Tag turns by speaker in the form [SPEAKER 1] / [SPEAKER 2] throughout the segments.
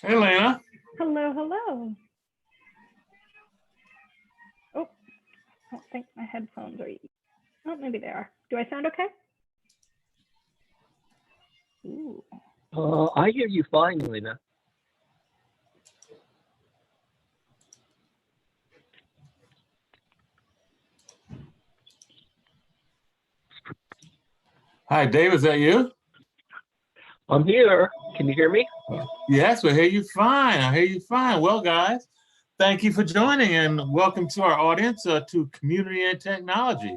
[SPEAKER 1] Hey, Lena.
[SPEAKER 2] Hello, hello. Oh, I don't think my headphones are. Oh, maybe they are. Do I sound okay? Ooh.
[SPEAKER 3] I hear you fine, Lena.
[SPEAKER 1] Hi, Dave. Is that you?
[SPEAKER 3] I'm here. Can you hear me?
[SPEAKER 1] Yes, we hear you fine. I hear you fine. Well, guys, thank you for joining and welcome to our audience to Community and Technology.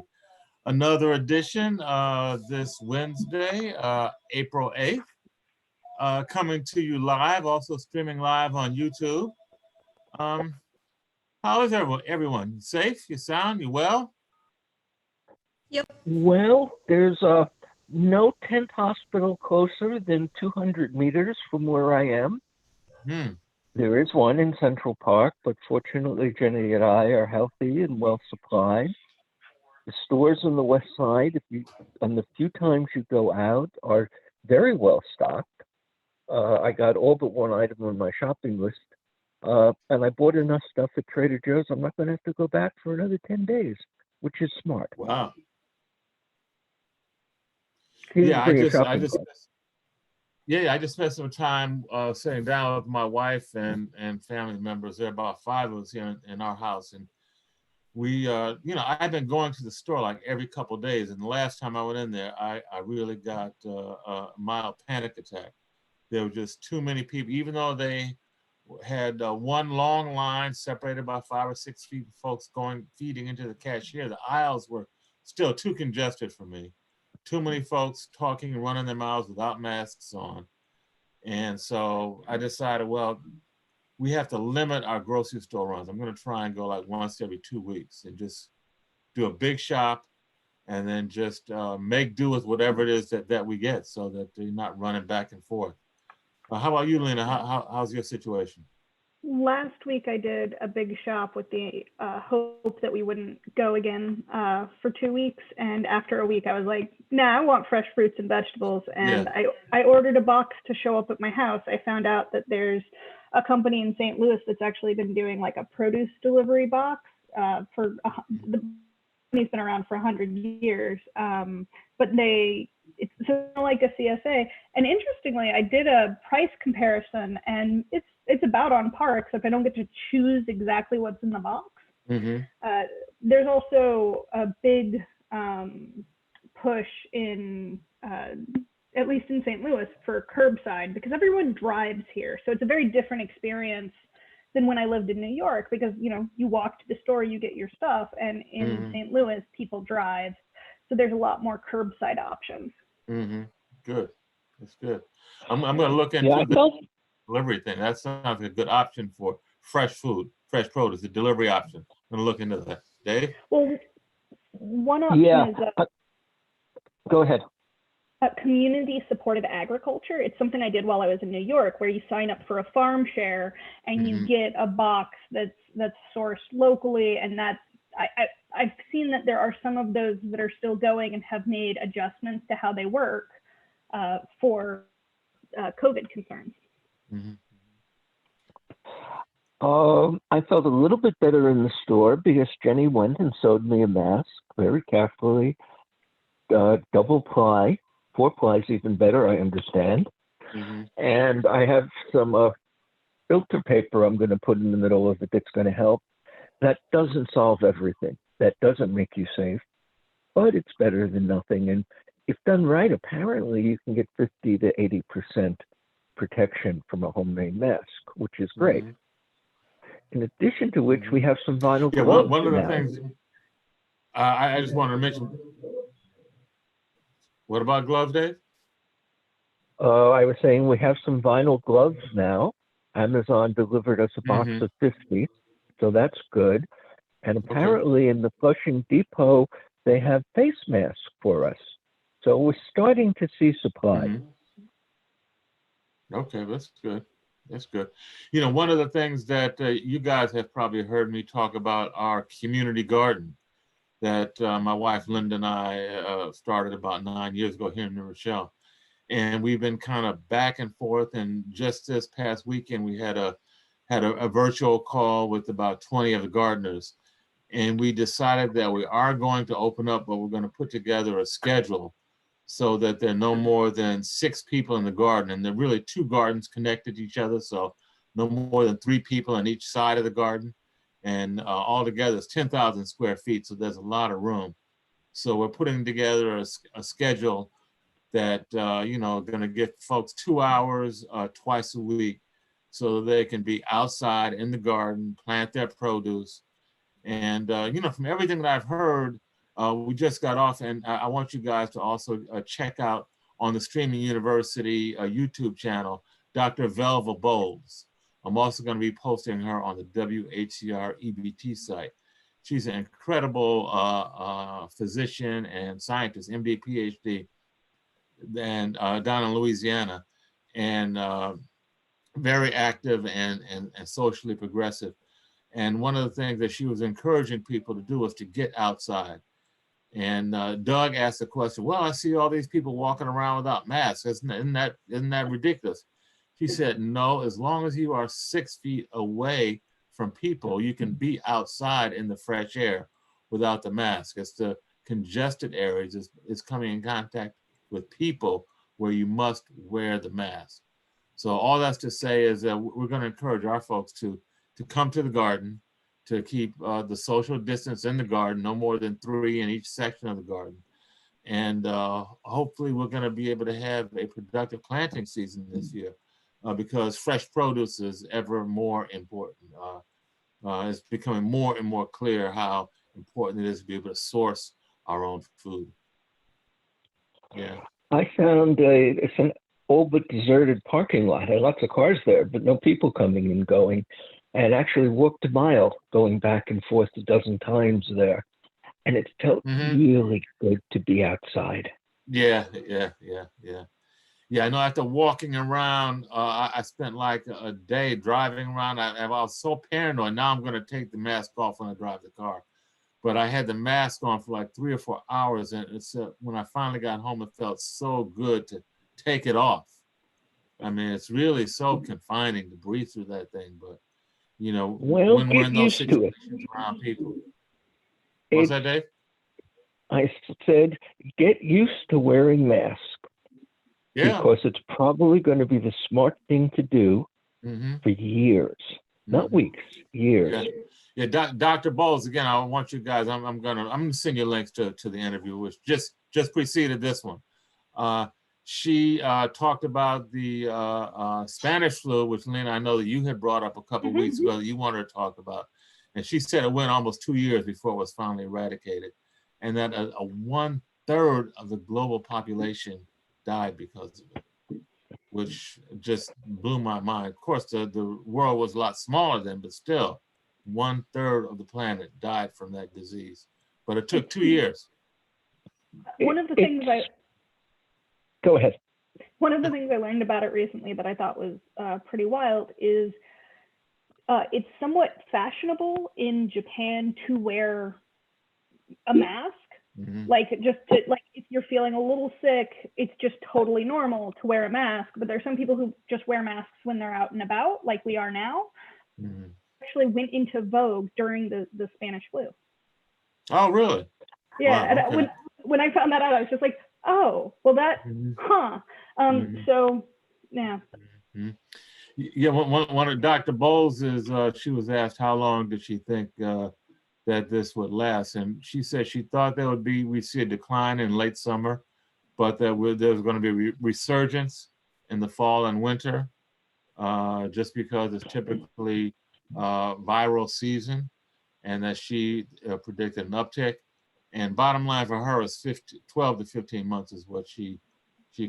[SPEAKER 1] Another edition this Wednesday, April 8th, coming to you live, also streaming live on YouTube. How is everyone? You safe? You sound? You well?
[SPEAKER 4] Yep.
[SPEAKER 3] Well, there's no tent hospital closer than 200 meters from where I am. There is one in Central Park, but fortunately Jenny and I are healthy and well supplied. The stores on the west side, on the few times you go out, are very well stocked. I got all but one item on my shopping list. And I bought enough stuff at Trader Joe's. I'm not going to have to go back for another 10 days, which is smart.
[SPEAKER 1] Wow.
[SPEAKER 3] Yeah,
[SPEAKER 1] I just spent some time sitting down with my wife and family members. There are about 5 of us here in our house, and we, I've been going to the store like every couple of days, and the last time I went in there, I really got a mild panic attack. There were just too many people, even though they had one long line separated by 5 or 6 feet of folks feeding into the cashier. The aisles were still too congested for me. Too many folks talking and running their mouths without masks on. And so I decided, well, we have to limit our grocery store runs. I'm going to try and go like once every 2 weeks and just do a big shop and then just make do with whatever it is that we get so that they're not running back and forth. How about you, Lena? How's your situation?
[SPEAKER 2] Last week I did a big shop with the hope that we wouldn't go again for 2 weeks. And after a week, I was like, nah, I want fresh fruits and vegetables. And yeah. I ordered a box to show up at my house. I found out that there's a company in St. Louis that's actually been doing like a produce delivery box the company's been around for 100 years. But it's sort of like a CSA. And interestingly, I did a price comparison and it's about on par, except I don't get to choose exactly what's in the box.
[SPEAKER 1] Mm-hmm.
[SPEAKER 2] There's also a big push in, at least in St. Louis, for curbside because everyone drives here. So it's a very different experience than when I lived in New York because, you walk to the store, you get your stuff. And in St. Louis, people drive. So there's a lot more curbside options.
[SPEAKER 1] Mm-hmm. Good. That's good. I'm going to look into the delivery thing. That sounds like a good option for fresh food, fresh produce, the delivery option. I'm going to look into that. Dave?
[SPEAKER 2] Well, one option is
[SPEAKER 3] go ahead.
[SPEAKER 2] Community supported agriculture. It's something I did while I was in New York, where you sign up for a farm share and you get a box that's sourced locally, and I've seen that there are some of those that are still going and have made adjustments to how they work for COVID concerns.
[SPEAKER 1] Mm-hmm.
[SPEAKER 3] I felt a little bit better in the store because Jenny went and sewed me a mask very carefully, double ply, 4 plies even better, I understand.
[SPEAKER 1] Mm-hmm.
[SPEAKER 3] And I have some filter paper I'm going to put in the middle of it that's going to help. That doesn't solve everything. That doesn't make you safe, but it's better than nothing. And if done right, apparently you can get 50 to 80% protection from a homemade mask, which is great.
[SPEAKER 1] Mm-hmm.
[SPEAKER 3] In addition to which, we have some vinyl gloves.
[SPEAKER 1] Yeah, one of the things I just wanted to mention. What about gloves, Dave?
[SPEAKER 3] I was saying we have some vinyl gloves now. Amazon delivered us a box of 50, so that's good. And apparently in the Flushing Depot, they have face masks for us. So we're starting to see supply.
[SPEAKER 1] Mm-hmm. Okay, that's good. That's good. One of the things that you guys have probably heard me talk about our community garden that my wife Linda and I started about 9 years ago here in New Rochelle. and we've been kind of back and forth. And just this past weekend, we had a virtual call with about 20 of the gardeners, and we decided that we are going to open up, but we're going to put together a schedule so that there are no more than 6 people in the garden, and there are really 2 gardens connected to each other, so no more than 3 people on each side of the garden. And altogether it's 10,000 square feet, so there's a lot of room. So we're putting together a schedule that, going to give folks 2 hours twice a week so they can be outside in the garden, plant their produce. And, from everything that I've heard, we just got off, and I want you guys to also check out on the Streaming University YouTube channel, Dr. Velva Bowles. I'm also going to be posting her on the WHCR EBT site. She's an incredible physician and scientist, MD, PhD, and down in Louisiana, and very active and socially progressive. And one of the things that she was encouraging people to do was to get outside. And Doug asked the question, well, I see all these people walking around without masks. Isn't that ridiculous? She said, no, as long as you are 6 feet away from people, you can be outside in the fresh air without the mask. It's the congested areas, it's coming in contact with people where you must wear the mask. So all that's to say is that we're going to encourage our folks to come to the garden, to keep the social distance in the garden, no more than 3 in each section of the garden. And hopefully we're going to be able to have a productive planting season this year because fresh produce is ever more important. It's becoming more and more clear how important it is to be able to source our own food. Yeah.
[SPEAKER 3] I found it's an all but deserted parking lot. There are lots of cars there, but no people coming and going. And actually walked a mile going back and forth a dozen times there. And it felt really good to be outside.
[SPEAKER 1] Yeah. I know after walking around, I spent like a day driving around. I was so paranoid. Now I'm going to take the mask off when I drive the car. But I had the mask on for like 3 or 4 hours. And it's when I finally got home, it felt so good to take it off. I mean, it's really so confining to breathe through that thing. But, when we're in those situations around people. What's that, Dave?
[SPEAKER 3] I said, get used to wearing masks. Yeah. Because it's probably going to be the smart thing to do for years, not weeks, years.
[SPEAKER 1] Yeah, Dr. Bowles, again, I want you guys, I'm gonna send you links to the interview, which just preceded this one. She talked about the Spanish flu, which Lena, I know that you had brought up a couple weeks ago that you wanted to talk about. And she said it went almost 2 years before it was finally eradicated. And that a 1/3 of the global population died because of it, which just blew my mind. Of course, the world was a lot smaller then, but still 1/3 of the planet died from that disease. But it took 2 years.
[SPEAKER 2] One of the things
[SPEAKER 3] Go ahead.
[SPEAKER 2] One of the things I learned about it recently that I thought was pretty wild is it's somewhat fashionable in Japan to wear a mask. Like if you're feeling a little sick, it's just totally normal to wear a mask. But there's some people who just wear masks when they're out and about, like we are now. Actually went into vogue during the Spanish flu.
[SPEAKER 1] Oh, really?
[SPEAKER 2] Yeah.
[SPEAKER 1] Wow,
[SPEAKER 2] and when I found that out, I was just like, oh, well that, So, yeah.
[SPEAKER 1] Yeah, one of Dr. Bowles is, she was asked how long did she think that this would last, and she said she thought we'd see a decline in late summer, but that there was going to be resurgence in the fall and winter, just because it's typically viral season, and that she predicted an uptick. And bottom line for her is 12 to 15 months is what she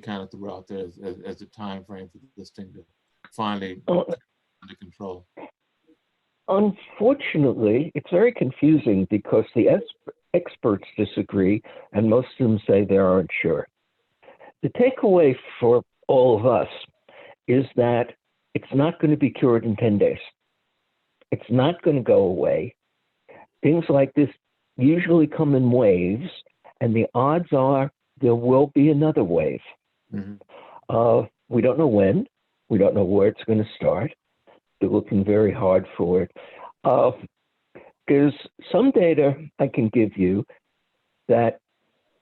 [SPEAKER 1] kind of threw out there as the time frame for this thing to finally under control.
[SPEAKER 3] Unfortunately, it's very confusing because the experts disagree, and most of them say they aren't sure. The takeaway for all of us is that it's not going to be cured in 10 days. It's not going to go away. Things like this usually come in waves, and the odds are there will be another wave. We don't know when. We don't know where it's going to start. They're looking very hard for it. There's some data I can give you that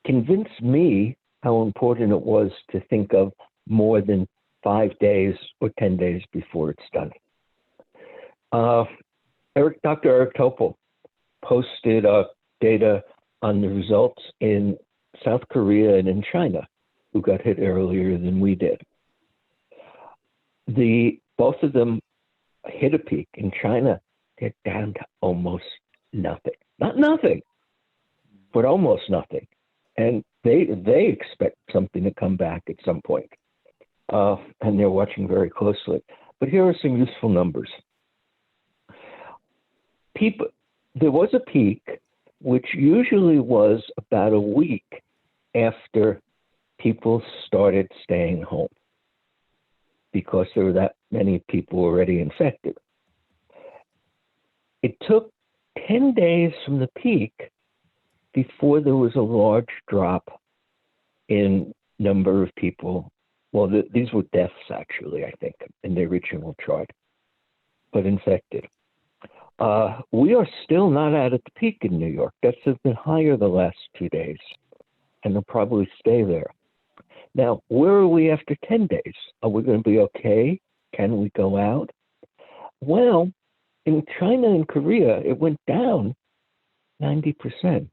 [SPEAKER 3] convinced me how important it was to think of more than 5 days or 10 days before it's done. Dr. Eric Topol posted data on the results in South Korea and in China, who got hit earlier than we did. Both of them hit a peak. In China, they're down to almost nothing. Not nothing, but almost nothing. And they expect something to come back at some point. And they're watching very closely. But here are some useful numbers. There was a peak, which usually was about a week after people started staying home, because there were that many people already infected. It took 10 days from the peak before there was a large drop in number of people. Well, these were deaths, actually, I think, in the original chart, but infected. We are still not at the peak in New York. That's been higher the last 2 days, and they'll probably stay there. Now, where are we after 10 days? Are we going to be okay? Can we go out? Well, in China and Korea, it went down 90%.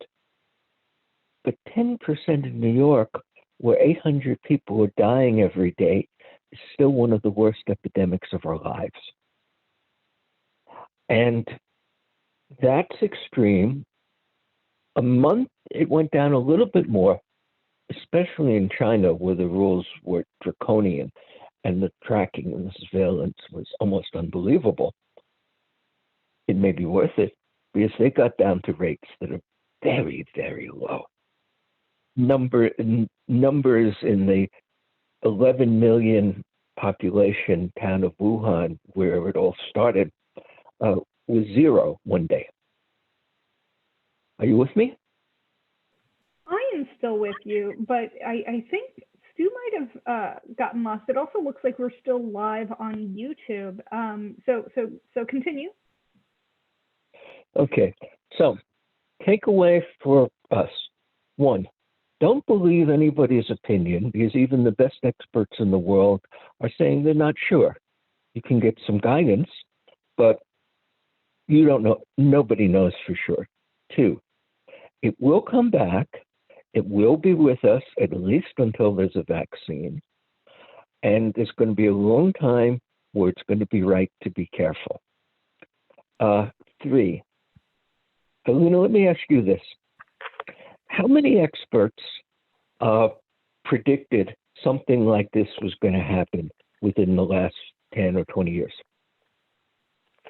[SPEAKER 3] But 10% in New York, where 800 people are dying every day, is still one of the worst epidemics of our lives. And that's extreme. A month, it went down a little bit more, especially in China, where the rules were draconian and the tracking and the surveillance was almost unbelievable. It may be worth it because they got down to rates that are very, very low. Numbers in the 11 million population town of Wuhan, where it all started, was 0 one day. Are you with me?
[SPEAKER 2] I am still with you, but I think Stu might have gotten lost. It also looks like we're still live on YouTube. So continue.
[SPEAKER 3] Okay, so takeaway for us. 1, don't believe anybody's opinion, because even the best experts in the world are saying they're not sure. You can get some guidance, but you don't know. Nobody knows for sure. 2, it will come back. It will be with us at least until there's a vaccine. And there's going to be a long time where it's going to be right to be careful. 3, Helena, let me ask you this. How many experts predicted something like this was going to happen within the last 10 or 20 years?
[SPEAKER 2] I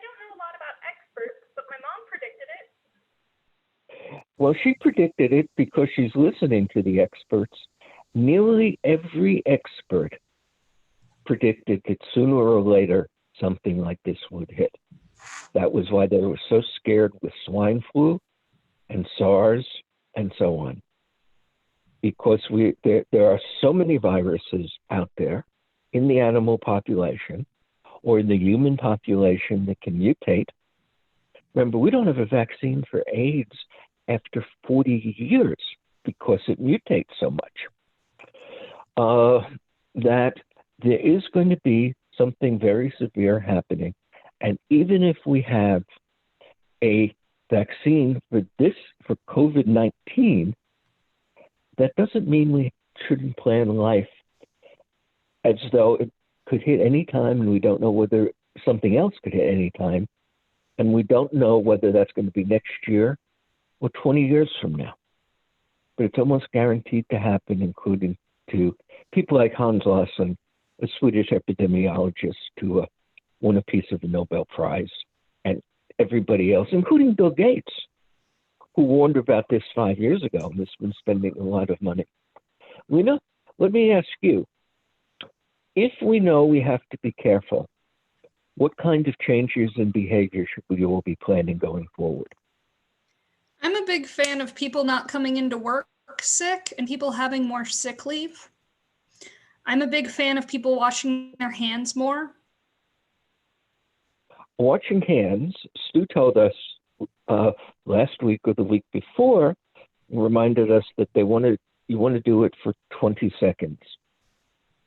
[SPEAKER 2] don't know a lot about experts, but my mom predicted it.
[SPEAKER 3] Well, she predicted it because she's listening to the experts. Nearly every expert predicted that sooner or later something like this would hit. That was why they were so scared with swine flu and SARS and so on. Because there are so many viruses out there in the animal population or in the human population that can mutate. Remember, we don't have a vaccine for AIDS after 40 years because it mutates so much. That there is going to be something very severe happening. And even if we have a vaccine for COVID-19, that doesn't mean we shouldn't plan life as though it could hit any time, and we don't know whether something else could hit any time. And we don't know whether that's going to be next year or 20 years from now. But it's almost guaranteed to happen, including to people like Hans Larsson, a Swedish epidemiologist who won a piece of the Nobel Prize, and everybody else, including Bill Gates, who warned about this 5 years ago and has been spending a lot of money. Lena, let me ask you, if we know we have to be careful, what kind of changes in behavior should we all be planning going forward?
[SPEAKER 4] I'm a big fan of people not coming into work sick and people having more sick leave. I'm a big fan of people washing their hands more.
[SPEAKER 3] Washing hands, Stu told us last week or the week before, reminded us that you want to do it for 20 seconds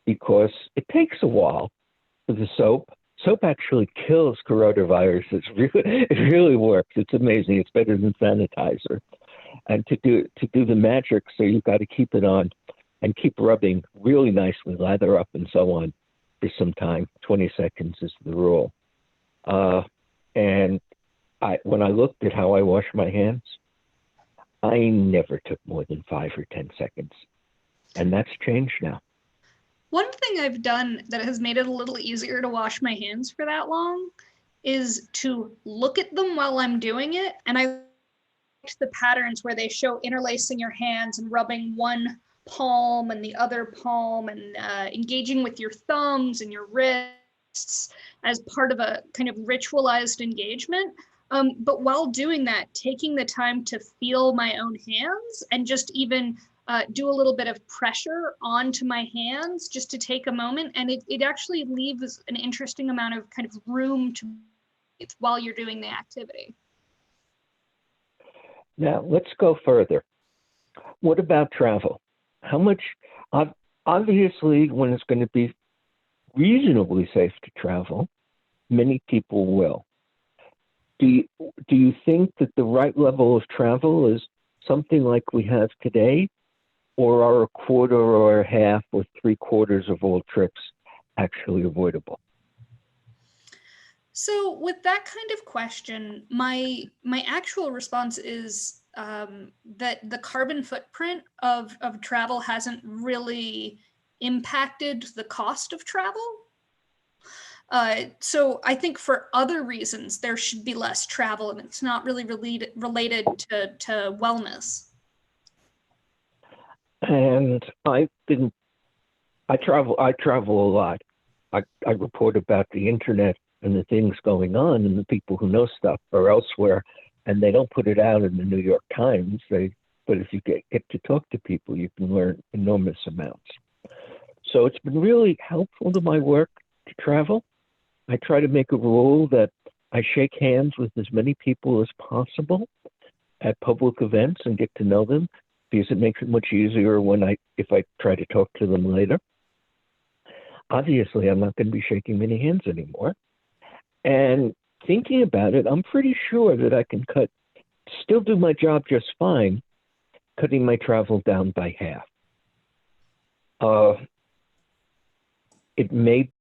[SPEAKER 3] because it takes a while for the soap. Soap actually kills coronavirus. It really works. It's amazing. It's better than sanitizer. And to do the magic, so you've got to keep it on and keep rubbing really nicely, lather up and so on for some time. 20 seconds is the rule. And when I looked at how I wash my hands, I never took more than 5 or 10 seconds. And that's changed now.
[SPEAKER 4] One thing I've done that has made it a little easier to wash my hands for that long is to look at them while I'm doing it. And I like the patterns where they show interlacing your hands and rubbing one palm and the other palm and engaging with your thumbs and your wrists as part of a kind of ritualized engagement. But while doing that, taking the time to feel my own hands and just even do a little bit of pressure onto my hands just to take a moment. And it actually leaves an interesting amount of kind of room to breathe while you're doing the activity.
[SPEAKER 3] Now, let's go further. What about travel? How much, obviously, when it's going to be reasonably safe to travel, many people will. Do you think that the right level of travel is something like we have today, or are a quarter or a half or 3/4 of all trips actually avoidable?
[SPEAKER 4] So with that kind of question, my actual response is that the carbon footprint of travel hasn't really impacted the cost of travel. So I think for other reasons, there should be less travel, and it's not really related to wellness.
[SPEAKER 3] And I travel a lot. I report about the internet and the things going on, and the people who know stuff are elsewhere, and they don't put it out in the New York Times. But if you get to talk to people, you can learn enormous amounts. So it's been really helpful to my work to travel. I try to make a rule that I shake hands with as many people as possible at public events and get to know them, because it makes it much easier if I try to talk to them later. Obviously, I'm not going to be shaking many hands anymore. And thinking about it, I'm pretty sure that I can still do my job just fine, cutting my travel down by half. It may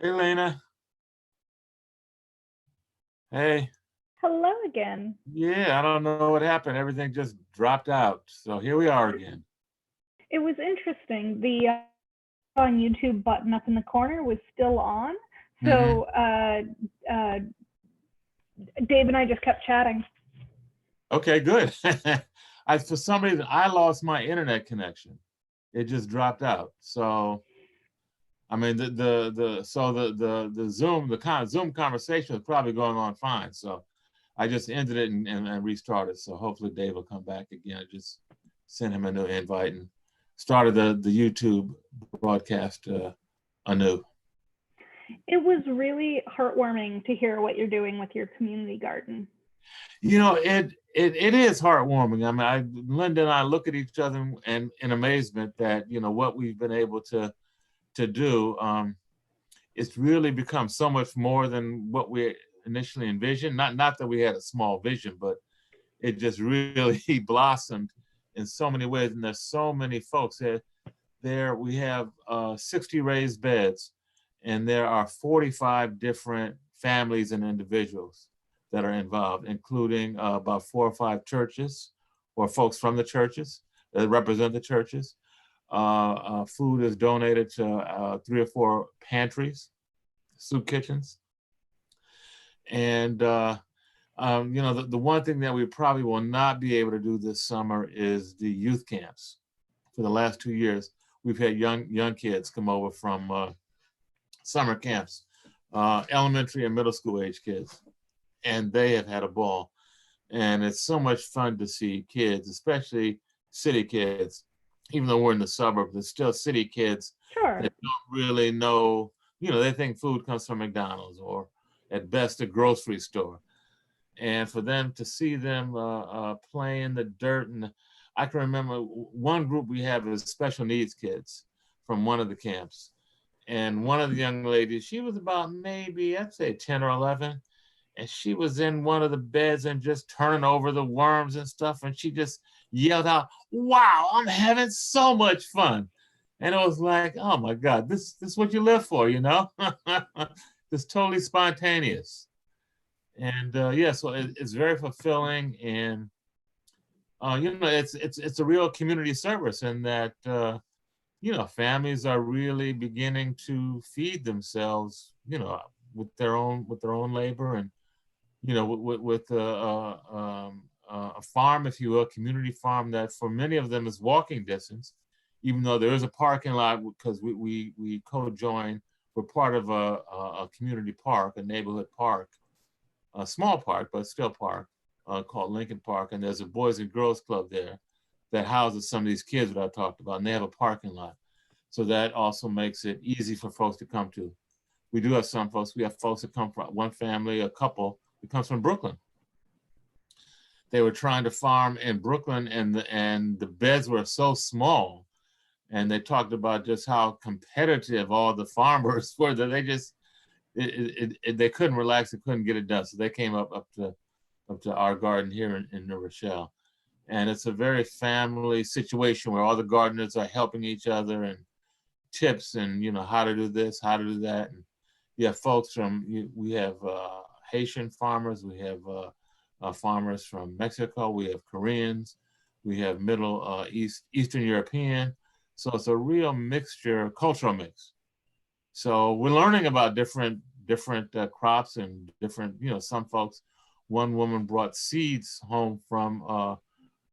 [SPEAKER 1] Hey, Lena. Hey.
[SPEAKER 2] Hello again.
[SPEAKER 1] Yeah, I don't know what happened. Everything just dropped out. So here we are again.
[SPEAKER 2] It was interesting. The on YouTube button up in the corner was still on. So Dave and I just kept chatting.
[SPEAKER 1] Okay, good. For some reason, I lost my internet connection. It just dropped out. So, I mean, the Zoom conversation is probably going on fine. So, I just ended it and restarted. So hopefully Dave will come back again. I just sent him a new invite and started the YouTube broadcast anew.
[SPEAKER 2] It was really heartwarming to hear what you're doing with your community garden.
[SPEAKER 1] You know, it is heartwarming. I mean, Linda and I look at each other and in amazement that, you know, what we've been able to do. It's really become so much more than what we initially envisioned. Not that we had a small vision, but it just really blossomed in so many ways. And there's so many folks there. We have 60 raised beds, and there are 45 different families and individuals that are involved, including about 4 or 5 churches or folks from the churches that represent the churches. Food is donated to 3 or 4 pantries, soup kitchens. And, you know, the one thing that we probably will not be able to do this summer is the youth camps. For the last 2 years, we've had young kids come over from summer camps, elementary and middle school age kids, and they have had a ball. And it's so much fun to see kids, especially city kids, even though we're in the suburbs, there's still city kids
[SPEAKER 2] Sure.
[SPEAKER 1] that don't really know, they think food comes from McDonald's or at best a grocery store. And for them to see them play in the dirt. And I can remember one group we have is special needs kids from one of the camps. And one of the young ladies, she was about maybe, I'd say 10 or 11. And she was in one of the beds and just turning over the worms and stuff. And she just yelled out, "Wow, I'm having so much fun." And it was like, oh my God, this is what you live for, It's totally spontaneous. And so it's very fulfilling. And, it's a real community service in that, families are really beginning to feed themselves, with their own labor and, with a farm, if you will, community farm that for many of them is walking distance, even though there is a parking lot because we co-join. We're part of a community park, a neighborhood park, a small park, but still park, called Lincoln Park. And there's a Boys and Girls Club there that houses some of these kids that I talked about, and they have a parking lot. So that also makes it easy for folks to come to. We do have some folks, we have folks that come from one family, a couple that comes from Brooklyn. They were trying to farm in Brooklyn and the beds were so small. And they talked about just how competitive all the farmers were that they just, they couldn't relax, they couldn't get it done. So they came up to our garden here in New Rochelle. And it's a very family situation where all the gardeners are helping each other and tips and, how to do this, how to do that. And you have folks we have Haitian farmers, we have farmers from Mexico, we have Koreans, we have Eastern European. So it's a real mixture, cultural mix. So we're learning about different crops and different, some folks. One woman brought seeds home from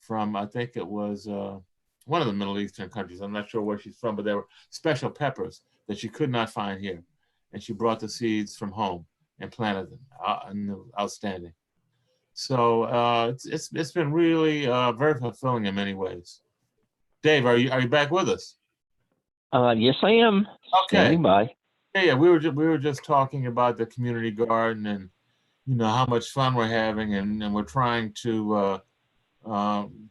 [SPEAKER 1] I think it was one of the Middle Eastern countries. I'm not sure where she's from, but there were special peppers that she could not find here. And she brought the seeds from home and planted them, and it was outstanding. So it's been really very fulfilling in many ways. Dave, are you back with us?
[SPEAKER 3] Yes, I am.
[SPEAKER 1] Okay.
[SPEAKER 3] Standing by.
[SPEAKER 1] Yeah. We were just talking about the community garden and how much fun we're having, and we're trying to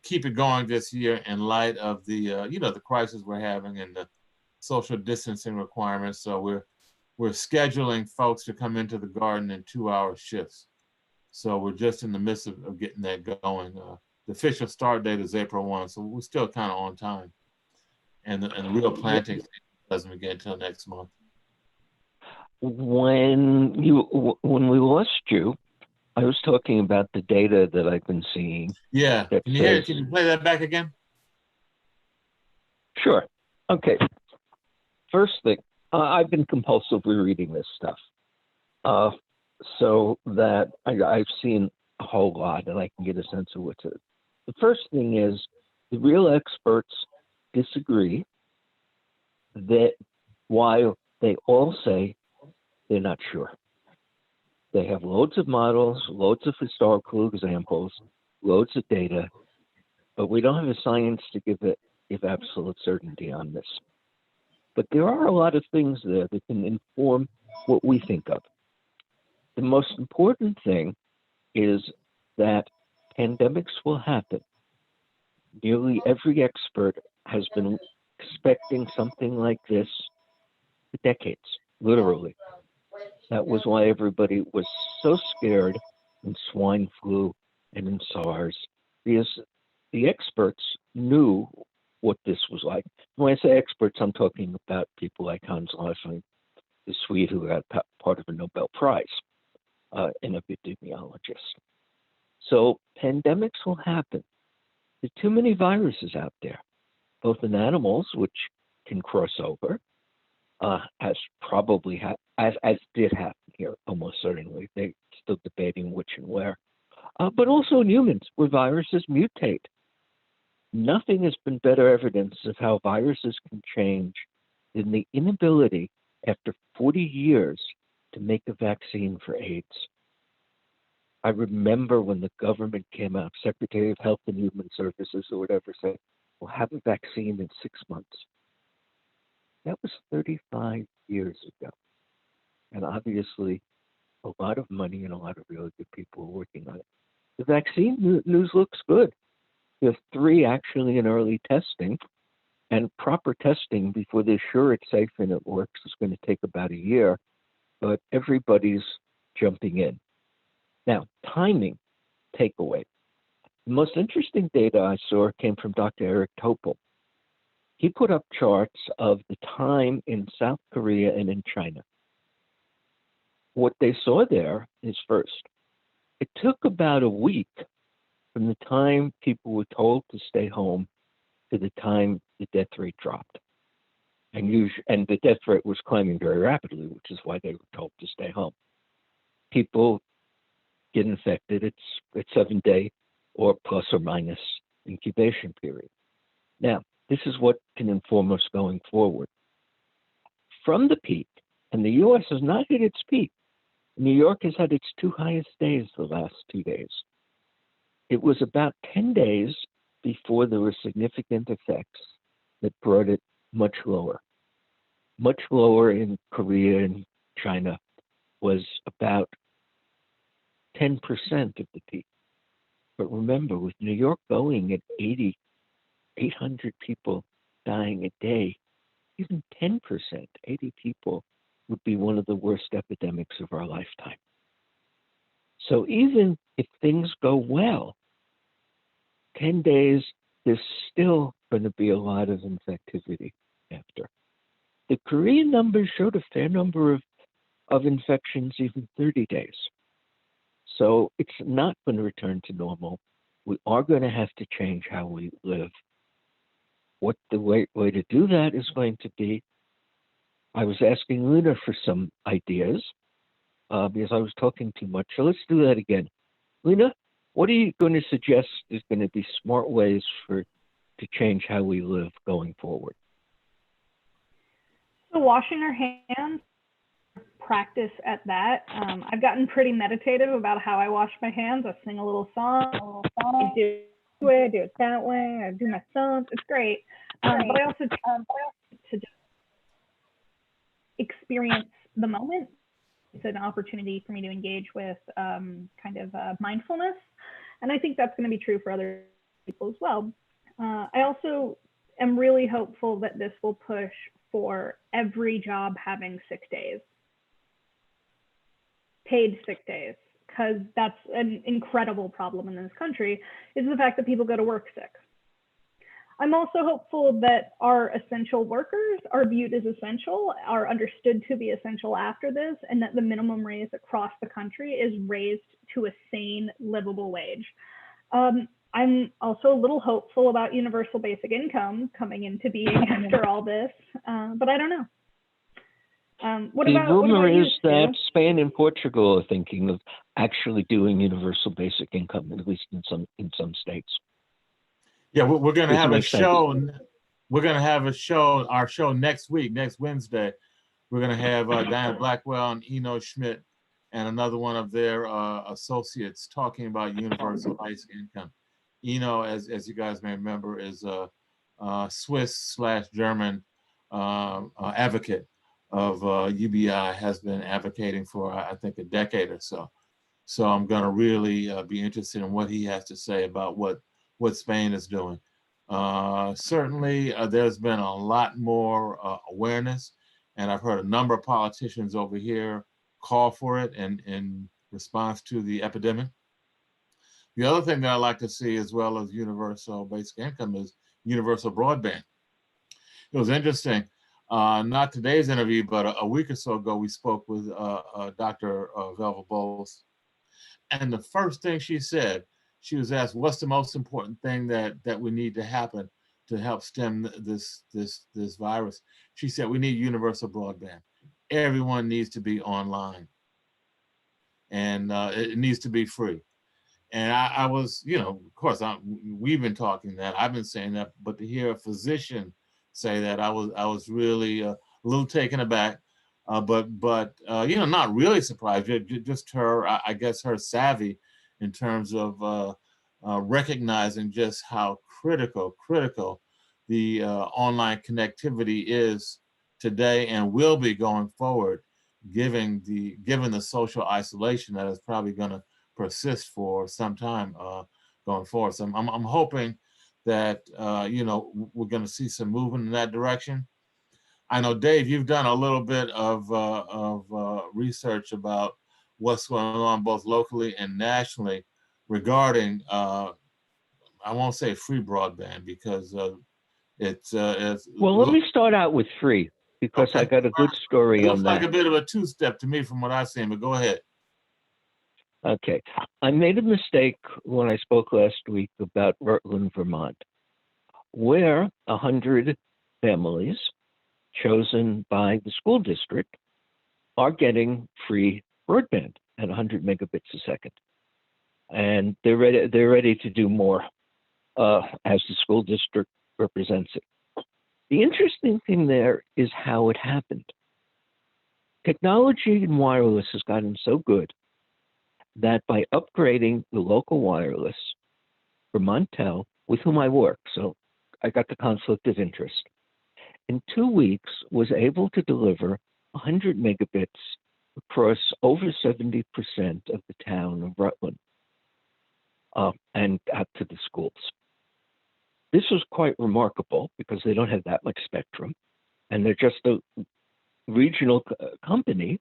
[SPEAKER 1] keep it going this year in light of the the crisis we're having and the social distancing requirements. So we're scheduling folks to come into the garden in 2-hour shifts. So we're just in the midst of getting that going. The official start date is April 1, so we're still kind of on time. And the real planting doesn't begin until next month.
[SPEAKER 3] When we lost you, I was talking about the data that I've been seeing.
[SPEAKER 1] Yeah. Can you play that back again?
[SPEAKER 3] Sure. Okay. First thing, I've been compulsively reading this stuff, so that I've seen a whole lot and I can get a sense of what's it. The first thing is the real experts disagree that while they all say they're not sure. They have loads of models, loads of historical examples, loads of data, but we don't have the science to give absolute certainty on this. But there are a lot of things there that can inform what we think of. The most important thing is that pandemics will happen. Nearly every expert has been expecting something like this for decades, literally. That was why everybody was so scared in swine flu and in SARS, because the experts knew what this was like. When I say experts, I'm talking about people like Hans Rosling, the Swede who got part of a Nobel Prize, an epidemiologist. So pandemics will happen. There are too many viruses out there, both in animals, which can cross over, as probably as did happen here, almost certainly. They're still debating which and where, but also in humans, where viruses mutate. Nothing has been better evidence of how viruses can change than the inability after 40 years to make a vaccine for AIDS. I remember when the government came out, Secretary of Health and Human Services or whatever said, we'll have a vaccine in 6 months. That was 35 years ago. And obviously, a lot of money and a lot of really good people are working on it. The vaccine news looks good. There's 3 actually in early testing, and proper testing before they're sure it's safe and it works is going to take about a year, but everybody's jumping in. Now, timing takeaway. The most interesting data I saw came from Dr. Eric Topol. He put up charts of the time in South Korea and in China. What they saw there is first, it took about a week from the time people were told to stay home to the time the death rate dropped. And the death rate was climbing very rapidly, which is why they were told to stay home. People get infected, it's 7-day or plus or minus incubation period. Now, this is what can inform us going forward. From the peak, and the US has not hit its peak, New York has had its 2 highest days the last 2 days. It was about 10 days before there were significant effects that brought it much lower. Much lower in Korea and China was about 10% of the peak. But remember, with New York going at 800 people dying a day, even 10%, 80 people would be one of the worst epidemics of our lifetime. So even if things go well, 10 days, there's still going to be a lot of infectivity after. The Korean numbers showed a fair number of infections even 30 days. So it's not going to return to normal. We are going to have to change how we live. What the way to do that is going to be, I was asking Luna for some ideas because I was talking too much. So let's do that again. Luna, what are you going to suggest is going to be smart ways to change how we live going forward?
[SPEAKER 2] So washing our hands, practice at that. I've gotten pretty meditative about how I wash my hands. I sing a little song. I do it that way. I do my songs. It's great. But I also to just experience the moment. It's an opportunity for me to engage with kind of mindfulness. And I think that's going to be true for other people as well. I also am really hopeful that this will push for every job having sick days. Paid sick days, because that's an incredible problem in this country, is the fact that people go to work sick. I'm also hopeful that our essential workers are viewed as essential, are understood to be essential after this, and that the minimum wage across the country is raised to a sane, livable wage. I'm also a little hopeful about universal basic income coming into being after all this, but I don't know.
[SPEAKER 3] The rumor is that Spain and Portugal are thinking of actually doing universal basic income, at least in some states.
[SPEAKER 1] Yeah, we're going to have a show. We're going to have our show next week, next Wednesday. We're going to have Diana Blackwell and Eno Schmidt and another one of their associates talking about universal basic income. Eno, as you guys may remember, is a Swiss/German advocate of UBI, has been advocating for, I think, a decade or so. So I'm going to really be interested in what he has to say about what Spain is doing. Certainly, there's been a lot more awareness, and I've heard a number of politicians over here call for it in response to the epidemic. The other thing that I like to see, as well as universal basic income, is universal broadband. It was interesting. Not today's interview, but a week or so ago, we spoke with Dr. Velva Bowles. And the first thing she said, she was asked, what's the most important thing that we need to happen to help stem this virus? She said, we need universal broadband. Everyone needs to be online. And it needs to be free. And I was, of course, we've been talking that, I've been saying that, but to hear a physician say that, I was really a little taken aback, but not really surprised. Just her, I guess, her savvy in terms of recognizing just how critical the online connectivity is today and will be going forward, given the social isolation that is probably going to persist for some time going forward. So I'm hoping that we're going to see some movement in that direction. I know, Dave, you've done a little bit of research about what's going on both locally and nationally regarding I won't say free broadband because it's
[SPEAKER 3] well, let me start out with free because
[SPEAKER 1] okay.
[SPEAKER 3] I got a good story on that.
[SPEAKER 1] It looks like a bit of a two-step to me from what I've seen, but go ahead.
[SPEAKER 3] Okay. I made a mistake when I spoke last week about Rutland, Vermont, where 100 families chosen by the school district are getting free broadband at 100 megabits a second. And they're ready to do more as the school district represents it. The interesting thing there is how it happened. Technology in wireless has gotten so good that by upgrading the local wireless, Vermontel, with whom I work, so I got the conflict of interest, in 2 weeks was able to deliver 100 megabits across over 70% of the town of Rutland and out to the schools. This was quite remarkable because they don't have that much spectrum, and they're just a regional company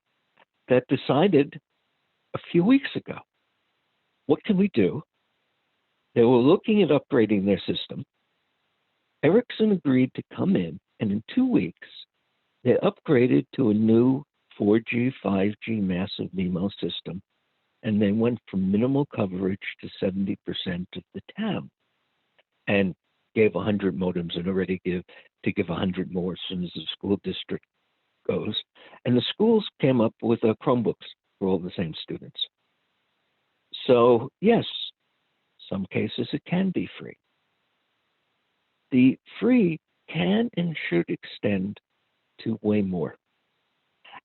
[SPEAKER 3] that decided a few weeks ago, what can we do? They were looking at upgrading their system. Ericsson agreed to come in, and in 2 weeks, they upgraded to a new 4G, 5G massive MIMO system, and they went from minimal coverage to 70% of the town, and gave 100 modems and already give 100 more as soon as the school district goes. And the schools came up with Chromebooks for all the same students. So yes, some cases it can be free. The free can and should extend to way more.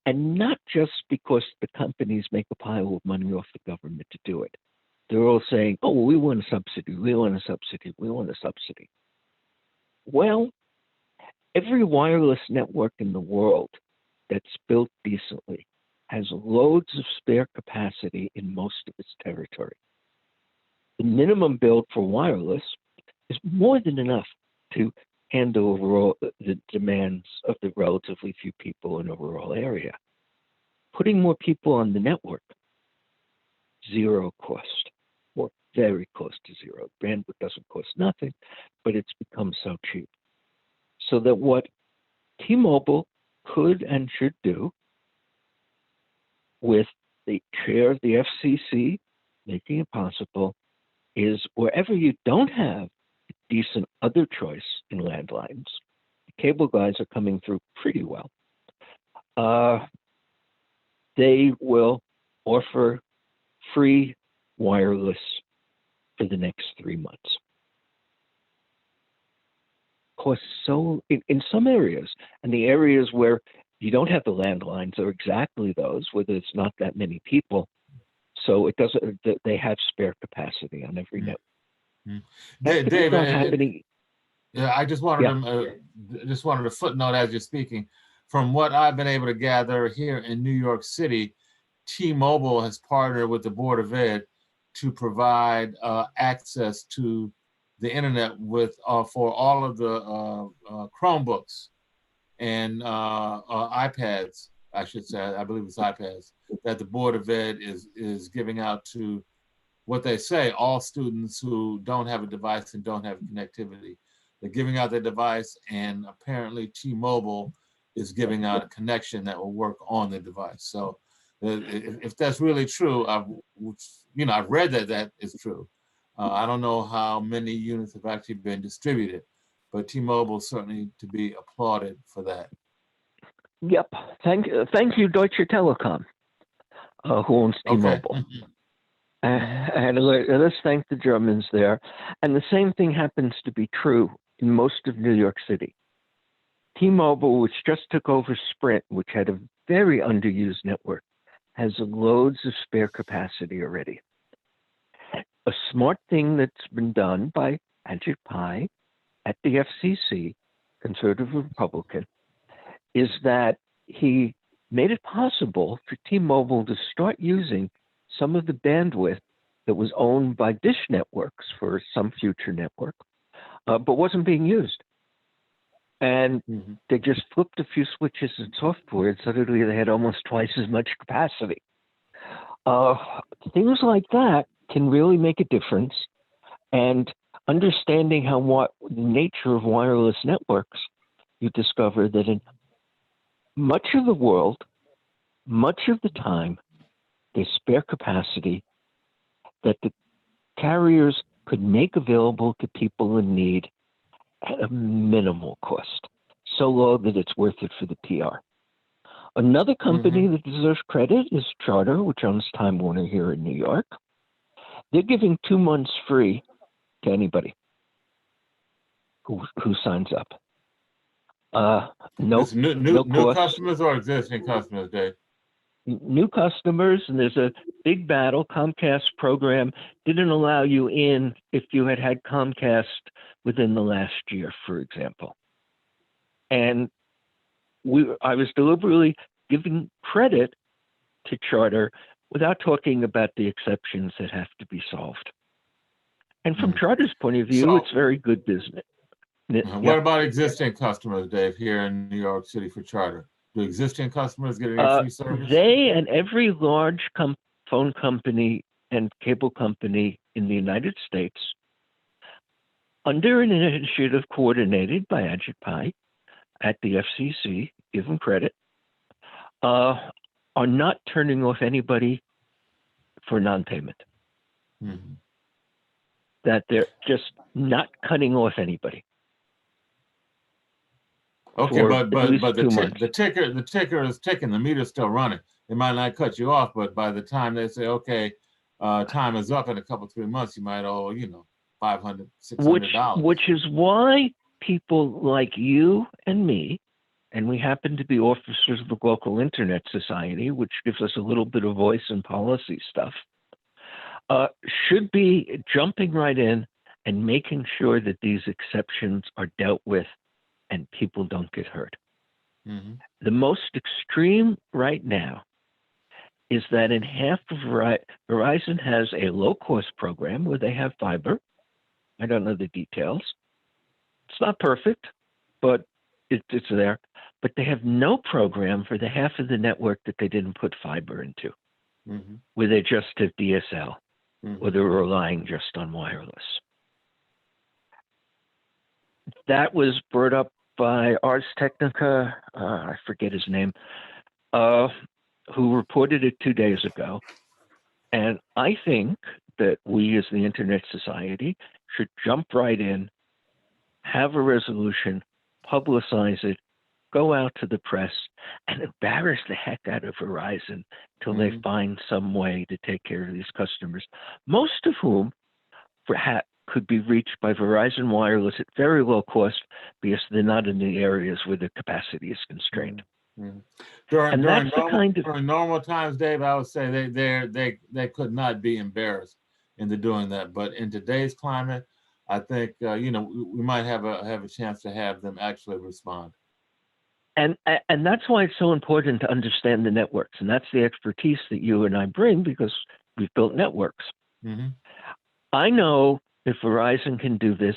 [SPEAKER 3] And not just because the companies make a pile of money off the government to do it. They're all saying, oh, we want a subsidy, we want a subsidy, we want a subsidy. Well, every wireless network in the world that's built decently has loads of spare capacity in most of its territory. The minimum build for wireless is more than enough to handle overall the demands of the relatively few people in a rural area. Putting more people on the network, zero cost, or very close to zero. Bandwidth doesn't cost nothing, but it's become so cheap. So that what T-Mobile could and should do with the chair of the FCC making it possible is wherever you don't have a decent other choice in landlines, the cable guys are coming through pretty well. They will offer free wireless for the next 3 months. Costs so in some areas, and the areas where you don't have the landlines are exactly those where there's not that many people, so it doesn't. They have spare capacity on every network.
[SPEAKER 1] Mm-hmm. Dave,
[SPEAKER 3] not happening.
[SPEAKER 1] Yeah, I just wanted to footnote as you're speaking. From what I've been able to gather here in New York City, T-Mobile has partnered with the Board of Ed to provide access to the internet with for all of the Chromebooks and iPads, I should say, I believe it's iPads, that the Board of Ed is giving out to what they say, all students who don't have a device and don't have connectivity. They're giving out their device, and apparently T-Mobile is giving out a connection that will work on the device. So if that's really true, I've read that is true. I don't know how many units have actually been distributed, but T-Mobile certainly to be applauded for that.
[SPEAKER 3] Yep. Thank you, Deutsche Telekom, who owns T-Mobile.
[SPEAKER 1] Okay.
[SPEAKER 3] And let's thank the Germans there. And the same thing happens to be true in most of New York City. T-Mobile, which just took over Sprint, which had a very underused network, has loads of spare capacity already. A smart thing that's been done by Ajit Pai at the FCC, conservative Republican, is that he made it possible for T-Mobile to start using some of the bandwidth that was owned by Dish Networks for some future network, but wasn't being used. And they just flipped a few switches in software, and suddenly they had almost twice as much capacity. Things like that can really make a difference. And understanding the nature of wireless networks, you discover that in much of the world, much of the time, there's spare capacity that the carriers could make available to people in need at a minimal cost, so low that it's worth it for the PR. Another company that deserves credit is Charter, which owns Time Warner here in New York. They're giving 2 months free to anybody who signs up. No
[SPEAKER 1] new customers or existing customers, Dave?
[SPEAKER 3] New customers, and there's a big battle. Comcast program didn't allow you in if you had Comcast within the last year, for example. And I was deliberately giving credit to Charter without talking about the exceptions that have to be solved. And from Charter's point of view, it's very good business.
[SPEAKER 1] What about existing customers, Dave, here in New York City for Charter? Do existing customers get any free service?
[SPEAKER 3] They and every large phone company and cable company in the United States, under an initiative coordinated by Ajit Pai at the FCC, give them credit, are not turning off anybody for non-payment. That they're just not cutting off anybody.
[SPEAKER 1] Okay, but the ticker is ticking. The meter's still running. They might not cut you off, but by the time they say, okay, time is up in a couple 3 months, you might owe $500, $600.
[SPEAKER 3] Which is why people like you and me, and we happen to be officers of the local Internet Society, which gives us a little bit of voice in policy stuff, should be jumping right in and making sure that these exceptions are dealt with and people don't get hurt. The most extreme right now is that in half of Verizon has a low-cost program where they have fiber. I don't know the details. It's not perfect, but it's there. But they have no program for the half of the network that they didn't put fiber into, where they just have DSL, or they're relying just on wireless. That was brought up by Ars Technica, I forget his name, who reported it 2 days ago. And I think that we as the Internet Society should jump right in, have a resolution, publicize it, go out to the press, and embarrass the heck out of Verizon till they find some way to take care of these customers, most of whom could be reached by Verizon Wireless at very low cost because they're not in the areas where the capacity is constrained.
[SPEAKER 1] During normal times, Dave, I would say they could not be embarrassed into doing that. But in today's climate, I think we might have a chance to have them actually respond.
[SPEAKER 3] And that's why it's so important to understand the networks, and that's the expertise that you and I bring because we've built networks. I know if Verizon can do this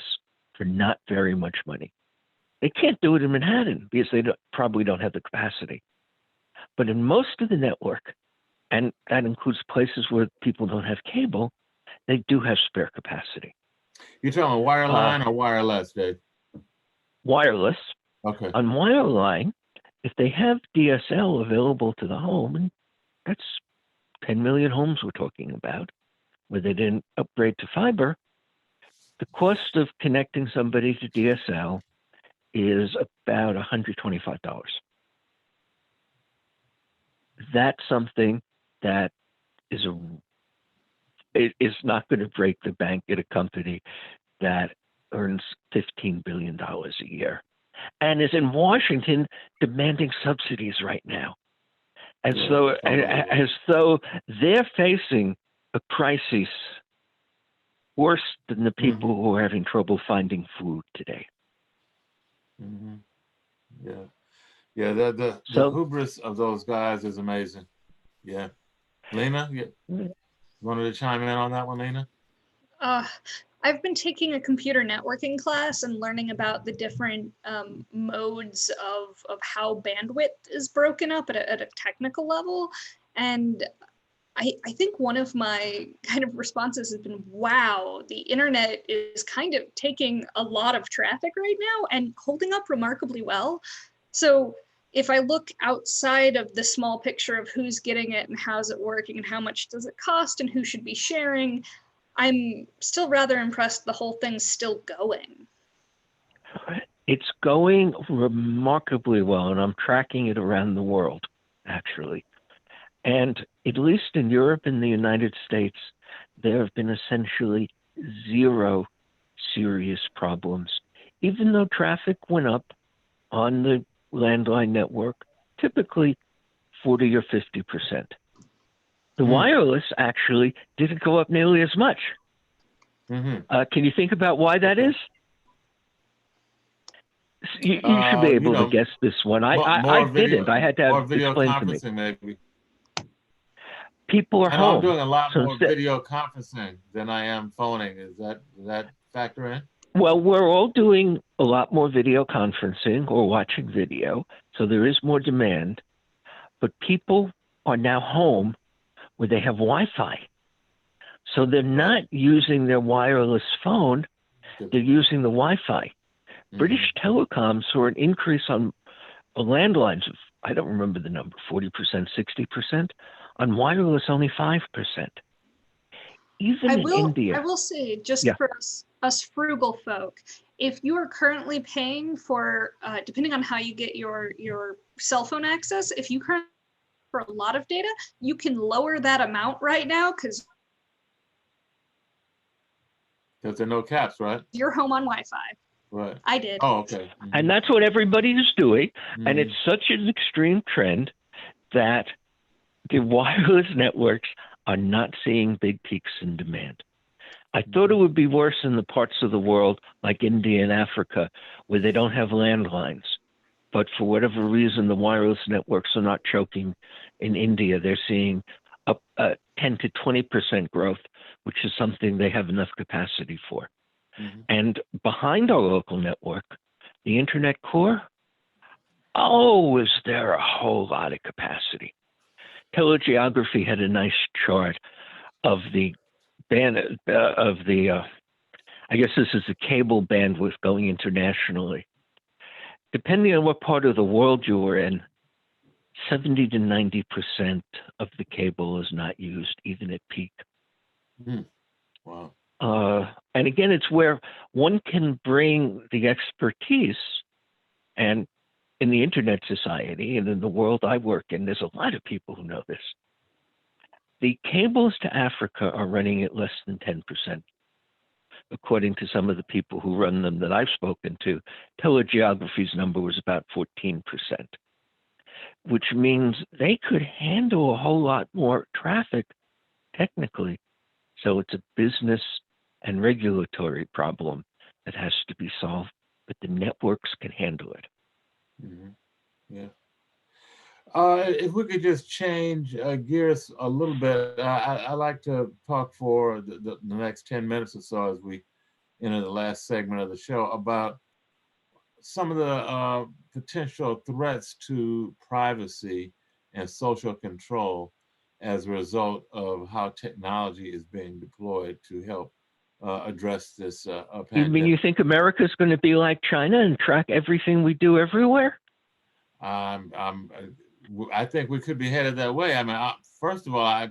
[SPEAKER 3] for not very much money. They can't do it in Manhattan because they probably don't have the capacity. But in most of the network, and that includes places where people don't have cable, they do have spare capacity.
[SPEAKER 1] You're talking wireline or wireless, Dave?
[SPEAKER 3] Wireless.
[SPEAKER 1] Okay.
[SPEAKER 3] On wireline, if they have DSL available to the home, and that's 10 million homes we're talking about, where they didn't upgrade to fiber, the cost of connecting somebody to DSL is about $125. That's something that is it is not going to break the bank at a company that earns $15 billion a year and is in Washington demanding subsidies right now. As though they're facing a crisis worse than the people who are having trouble finding food today.
[SPEAKER 1] Mm-hmm. Yeah. The hubris of those guys is amazing. Yeah. Lena, you wanted to chime in on that one, Lena?
[SPEAKER 4] I've been taking a computer networking class and learning about the different modes of how bandwidth is broken up at a technical level. And I think one of my kind of responses has been, wow, the internet is kind of taking a lot of traffic right now and holding up remarkably well. So if I look outside of the small picture of who's getting it and how's it working and how much does it cost and who should be sharing, I'm still rather impressed the whole thing's still going.
[SPEAKER 3] It's going remarkably well, and I'm tracking it around the world, actually. And at least in Europe and the United States, there have been essentially zero serious problems. Even though traffic went up on the landline network, typically 40 or 50%. The wireless actually didn't go up nearly as much. Can you think about why that is? You should be able to guess this one. I didn't. I had to have explained to me.
[SPEAKER 1] Maybe.
[SPEAKER 3] People are home.
[SPEAKER 1] I'm doing a lot more video conferencing than I am phoning. Does that factor in?
[SPEAKER 3] Well, we're all doing a lot more video conferencing or watching video, so there is more demand. But people are now home where they have Wi-Fi. So they're not using their wireless phone, they're using the Wi-Fi. British Telecom saw an increase on landlines of, I don't remember the number, 40%, 60%. On wireless, only 5%. Even in India.
[SPEAKER 4] I will say, just for us frugal folk, if you are currently paying for, depending on how you get your cell phone access, if you currently for a lot of data, you can lower that amount right now because
[SPEAKER 1] there are no caps, right?
[SPEAKER 4] You're home on Wi-Fi.
[SPEAKER 1] Right.
[SPEAKER 4] I did.
[SPEAKER 1] Oh, okay.
[SPEAKER 3] And that's what everybody is doing. And it's such an extreme trend that the wireless networks are not seeing big peaks in demand. I thought it would be worse in the parts of the world like India and Africa where they don't have landlines. But for whatever reason, the wireless networks are not choking in India. They're seeing up 10 to 20% growth, which is something they have enough capacity for. And behind our local network, the Internet Core, is there a whole lot of capacity. Telegeography had a nice chart of the I guess this is the cable bandwidth going internationally. Depending on what part of the world you were in, 70 to 90% of the cable is not used, even at peak.
[SPEAKER 1] Wow.
[SPEAKER 3] And again, it's where one can bring the expertise. And in the Internet Society and in the world I work in, there's a lot of people who know this. The cables to Africa are running at less than 10%. According to some of the people who run them that I've spoken to, Telegeography's number was about 14%, which means they could handle a whole lot more traffic technically. So it's a business and regulatory problem that has to be solved, but the networks can handle it.
[SPEAKER 1] Yeah. If we could just change gears a little bit, I like to talk for the next 10 minutes or so as we enter the last segment of the show about some of the potential threats to privacy and social control as a result of how technology is being deployed to help address this pandemic.
[SPEAKER 3] You mean you think America's going to be like China and track everything we do everywhere?
[SPEAKER 1] I think we could be headed that way. I mean, first of all, I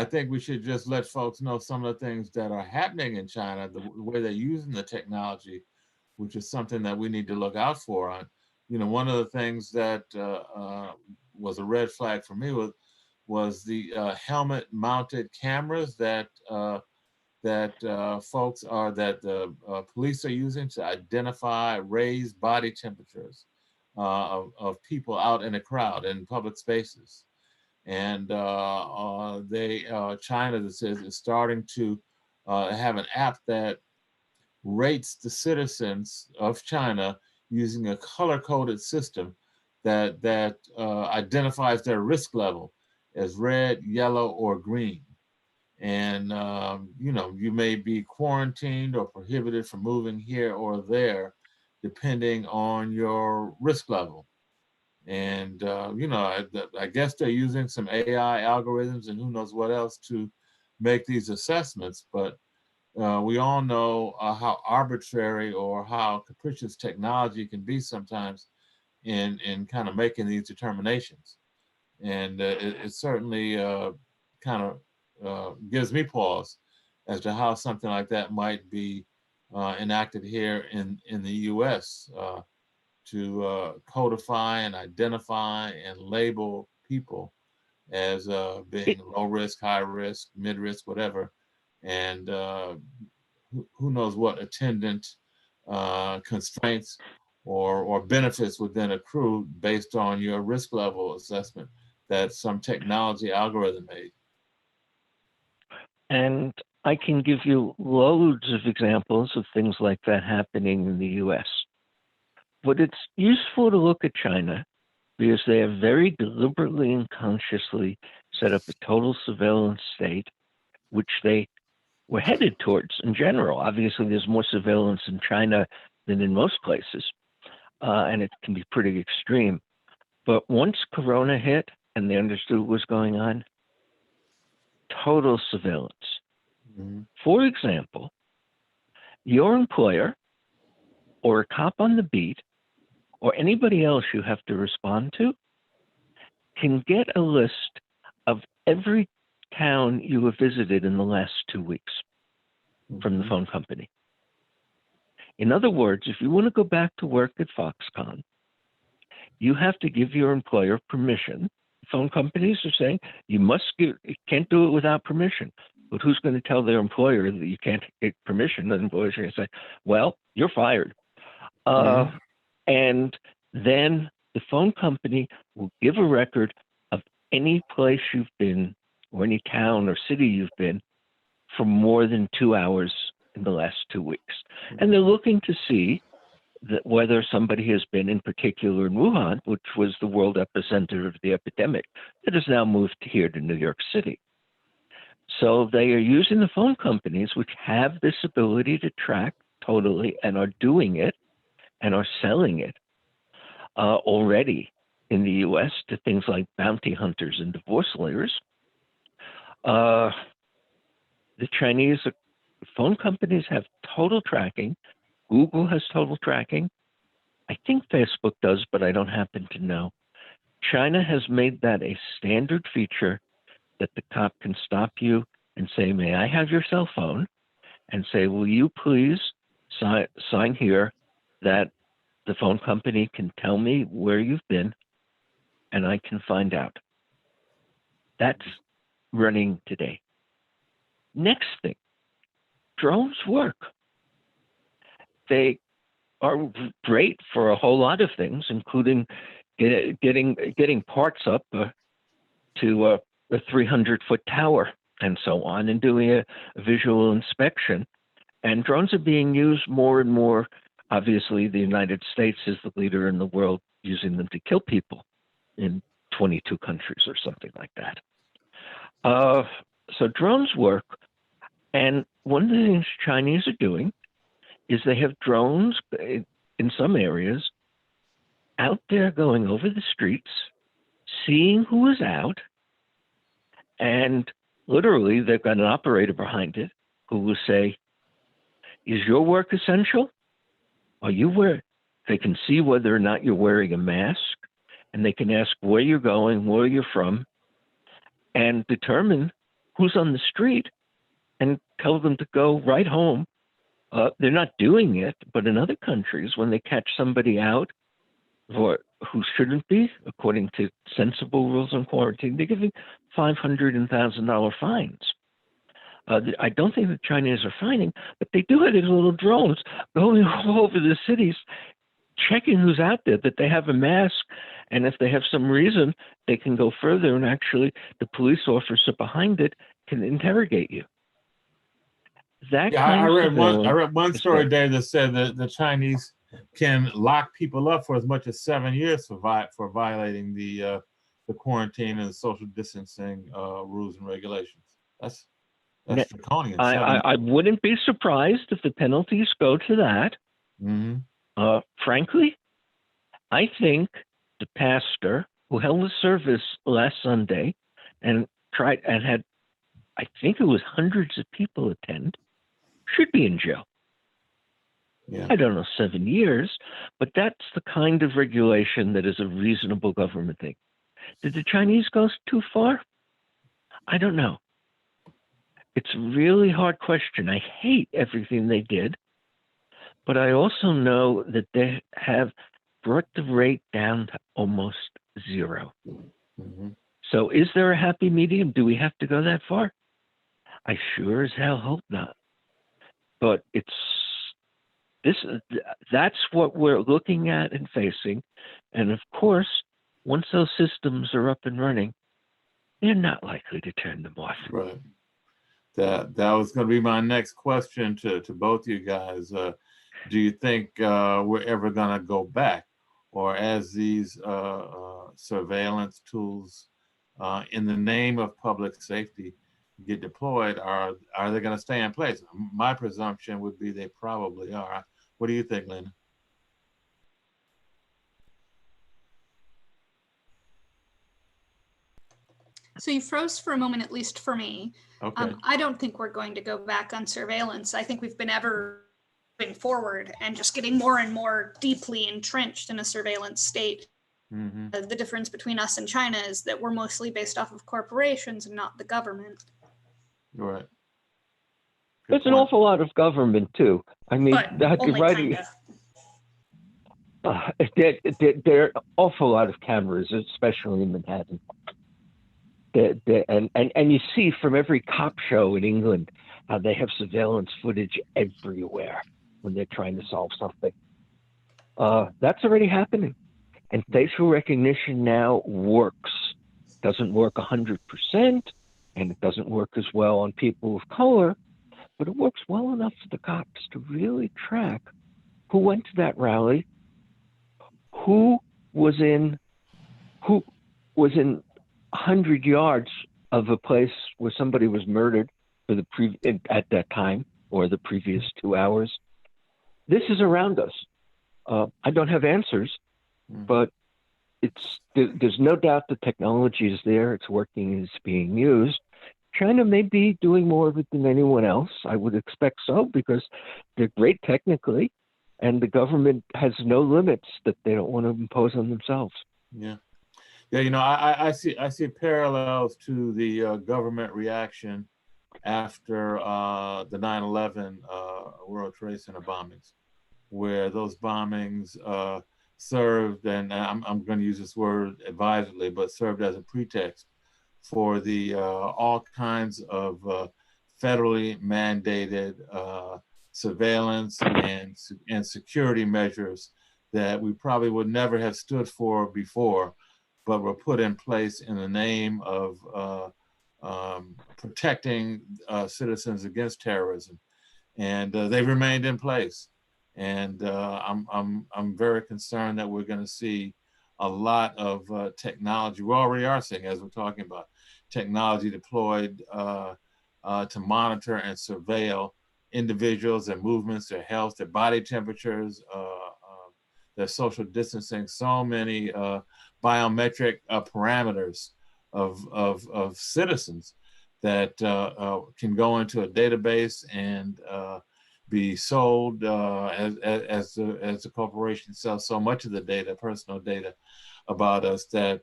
[SPEAKER 1] think we should just let folks know some of the things that are happening in China, the way they're using the technology, which is something that we need to look out for. One of the things that was a red flag for me was the helmet-mounted cameras that folks are that the police are using to identify raised body temperatures of people out in a crowd in public spaces. And China is starting to have an app that rates the citizens of China using a color-coded system that identifies their risk level as red, yellow, or green. And you may be quarantined or prohibited from moving here or there, depending on your risk level. And I guess they're using some AI algorithms and who knows what else to make these assessments. But we all know how arbitrary or how capricious technology can be sometimes in kind of making these determinations. And it certainly kind of gives me pause as to how something like that might be enacted here in the U.S. To codify and identify and label people as being low risk, high risk, mid risk, whatever. And who knows what attendant constraints or benefits would then accrue based on your risk level assessment that some technology algorithm made.
[SPEAKER 3] And I can give you loads of examples of things like that happening in the US. But it's useful to look at China because they have very deliberately and consciously set up a total surveillance state, which they were headed towards in general. Obviously, there's more surveillance in China than in most places, and it can be pretty extreme. But once Corona hit and they understood what was going on, total surveillance. Mm-hmm. For example, your employer or a cop on the beat or anybody else you have to respond to can get a list of every town you have visited in the last 2 weeks from the phone company. In other words, if you want to go back to work at Foxconn, you have to give your employer permission. Phone companies are saying you can't do it without permission. But who's going to tell their employer that you can't get permission? The employer's going to say, well, you're fired. And then the phone company will give a record of any place you've been or any town or city you've been for more than 2 hours in the last 2 weeks. And they're looking to see that whether somebody has been in particular in Wuhan, which was the world epicenter of the epidemic, that has now moved here to New York City. So they are using the phone companies, which have this ability to track totally and are doing it and are selling it already in the US to things like bounty hunters and divorce lawyers. The Chinese phone companies have total tracking. Google has total tracking. I think Facebook does, but I don't happen to know. China has made that a standard feature that the cop can stop you and say, may I have your cell phone? And say, will you please sign here that the phone company can tell me where you've been and I can find out. That's running today. Next thing, drones work. They are great for a whole lot of things, including getting parts up to a 300-foot tower and so on, and doing a visual inspection. And drones are being used more and more. Obviously, the United States is the leader in the world using them to kill people in 22 countries or something like that. So drones work. And one of the things Chinese are doing is they have drones in some areas out there going over the streets, seeing who is out, and literally they've got an operator behind it who will say, is your work essential? They can see whether or not you're wearing a mask, and they can ask where you're going, where you're from, and determine who's on the street and tell them to go right home. They're not doing it, but in other countries, when they catch somebody out for who shouldn't be, according to sensible rules on quarantine, they're giving $500 and $1,000 fines. I don't think the Chinese are fining, but they do have these little drones going all over the cities, checking who's out there, that they have a mask, and if they have some reason, they can go further, and actually the police officer behind it can interrogate you. That
[SPEAKER 1] Yeah,
[SPEAKER 3] kind
[SPEAKER 1] I read one story, Dave, that said that the Chinese can lock people up for as much as 7 years for violating the quarantine and the social distancing rules and regulations. That's draconian.
[SPEAKER 3] I wouldn't be surprised if the penalties go to that.
[SPEAKER 1] Mm-hmm.
[SPEAKER 3] Frankly, I think the pastor who held a service last Sunday and had, I think it was hundreds of people attend, should be in jail.
[SPEAKER 1] Yeah.
[SPEAKER 3] I don't know, 7 years, but that's the kind of regulation that is a reasonable government thing. Did the Chinese go too far? I don't know. It's a really hard question. I hate everything they did, but I also know that they have brought the rate down to almost zero.
[SPEAKER 1] Mm-hmm.
[SPEAKER 3] So is there a happy medium? Do we have to go that far? I sure as hell hope not. But that's what we're looking at and facing. And of course, once those systems are up and running, they're not likely to turn them off.
[SPEAKER 1] Right. That was going to be my next question to both you guys. Do you think we're ever going to go back, or as these surveillance tools in the name of public safety get deployed, are they going to stay in place? My presumption would be they probably are. What do you think, Linda?
[SPEAKER 4] So you froze for a moment, at least for me.
[SPEAKER 1] Okay.
[SPEAKER 4] I don't think we're going to go back on surveillance. I think we've been ever moving forward and just getting more and more deeply entrenched in a surveillance state.
[SPEAKER 1] Mm-hmm.
[SPEAKER 4] The difference between us and China is that we're mostly based off of corporations and not the government.
[SPEAKER 1] Right.
[SPEAKER 3] There's an awful lot of government too. I mean,
[SPEAKER 4] only
[SPEAKER 3] writing. There are an awful lot of cameras, especially in Manhattan. And you see from every cop show in England how they have surveillance footage everywhere when they're trying to solve something. That's already happening. And facial recognition now works. Doesn't work 100%, and it doesn't work as well on people of color, but it works well enough for the cops to really track who went to that rally, who was in 100 yards of a place where somebody was murdered at that time or the previous 2 hours. This is around us. I don't have answers, but there's no doubt the technology is there. It's working. It's being used. China may be doing more of it than anyone else. I would expect so, because they're great technically, and the government has no limits that they don't want to impose on themselves.
[SPEAKER 1] Yeah. Yeah, you know, I see parallels to the government reaction after the 9/11 World Trade Center bombings, where those bombings served, and I'm going to use this word advisedly, but served as a pretext for the all kinds of federally mandated surveillance and security measures that we probably would never have stood for before, but were put in place in the name of protecting citizens against terrorism, and they've remained in place. And I'm very concerned that we're going to see a lot of technology. We already are seeing, as we're talking about, technology deployed to monitor and surveil individuals, their movements, their health, their body temperatures, their social distancing, so many biometric parameters of citizens that can go into a database and be sold as the corporation sells so much of the data, personal data about us, that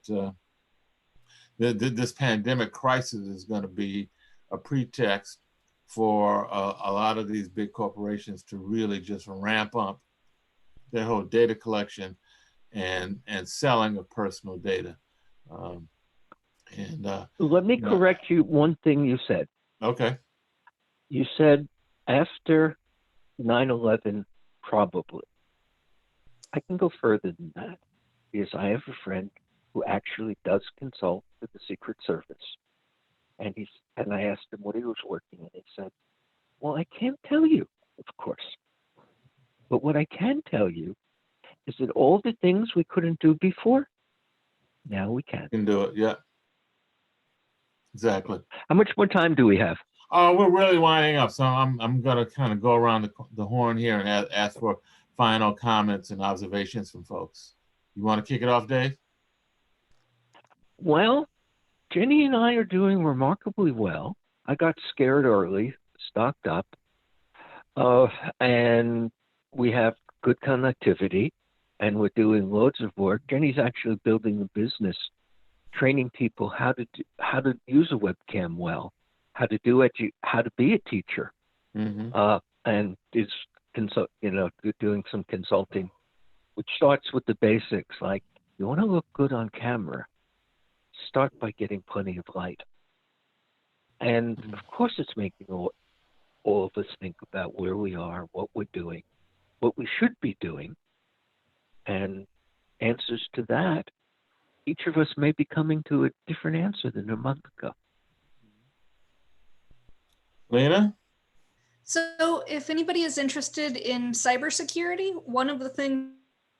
[SPEAKER 1] this pandemic crisis is going to be a pretext for a lot of these big corporations to really just ramp up their whole data collection and selling of personal data.
[SPEAKER 3] Let me correct you one thing you said.
[SPEAKER 1] Okay.
[SPEAKER 3] You said after 9/11, probably. I can go further than that because I have a friend who actually does consult with the Secret Service. And I asked him what he was working on. He said, well, I can't tell you, of course. But what I can tell you is that all the things we couldn't do before, now we can.
[SPEAKER 1] Can do it, yeah. Exactly.
[SPEAKER 3] How much more time do we have?
[SPEAKER 1] Oh, we're really winding up, so I'm gonna kind of go around the horn here and ask for final comments and observations from folks. You want to kick it off, Dave?
[SPEAKER 3] Well, Jenny and I are doing remarkably well. I got scared early, stocked up, and we have good connectivity, and we're doing loads of work. Jenny's actually building a business, training people how to use a webcam well, how to be a teacher, and is doing some consulting, which starts with the basics. Like, you want to look good on camera, start by getting plenty of light. And of course, it's making all of us think about where we are, what we're doing, what we should be doing, and answers to that. Each of us may be coming to a different answer than a month ago.
[SPEAKER 1] Lena?
[SPEAKER 4] So if anybody is interested in cybersecurity, one of the things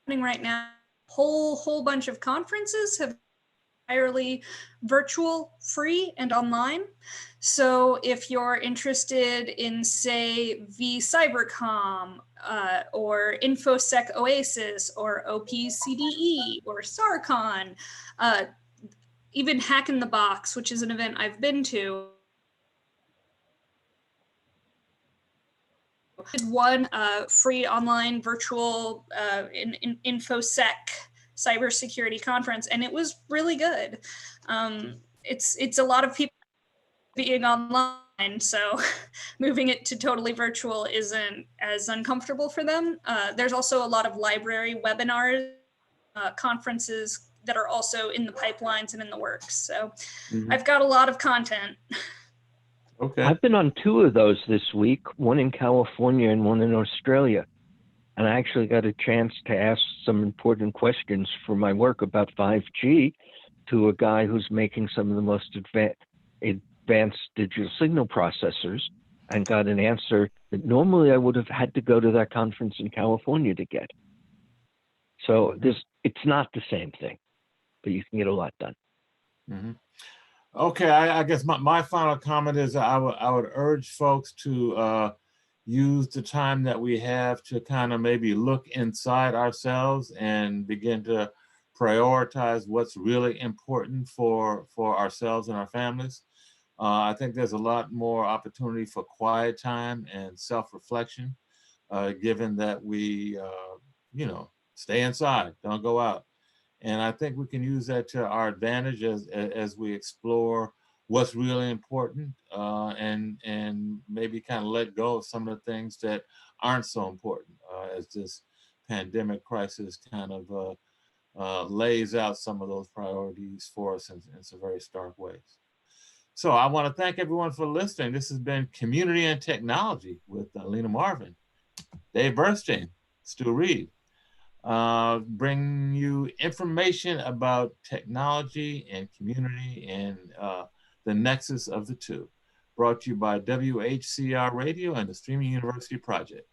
[SPEAKER 4] happening right now, whole bunch of conferences have entirely virtual, free, and online. So if you're interested in, say, vCyberCom, or InfoSec Oasis, or OPCDE, or SARCon, even Hack in the Box, which is an event I've been to. One free online virtual InfoSec cybersecurity conference, and it was really good. It's a lot of people being online, so moving it to totally virtual isn't as uncomfortable for them. There's also a lot of library webinars, conferences that are also in the pipelines and in the works. So I've got a lot of content.
[SPEAKER 1] Okay.
[SPEAKER 3] I've been on 2 of those this week, one in California and one in Australia. And I actually got a chance to ask some important questions for my work about 5G to a guy who's making some of the most advanced digital signal processors, and got an answer that normally I would have had to go to that conference in California to get. So it's not the same thing, but you can get a lot done.
[SPEAKER 1] Mm-hmm. Okay, I guess my final comment is I would urge folks to use the time that we have to kind of maybe look inside ourselves and begin to prioritize what's really important for ourselves and our families. I think there's a lot more opportunity for quiet time and self-reflection, given that we, stay inside, don't go out. And I think we can use that to our advantage as we explore what's really important, and maybe kind of let go of some of the things that aren't so important, as this pandemic crisis kind of lays out some of those priorities for us in some very stark ways. So I want to thank everyone for listening. This has been Community and Technology with Lena Marvin, Dave Bernstein, Stu Reed. Bring you information about technology and community and the nexus of the two. Brought to you by WHCR Radio and the Streaming University Project.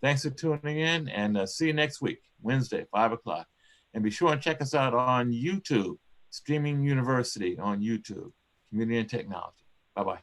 [SPEAKER 1] Thanks for tuning in, and see you next week, Wednesday, 5 o'clock. And be sure and check us out on YouTube, Streaming University on YouTube, Community and Technology. Bye-bye.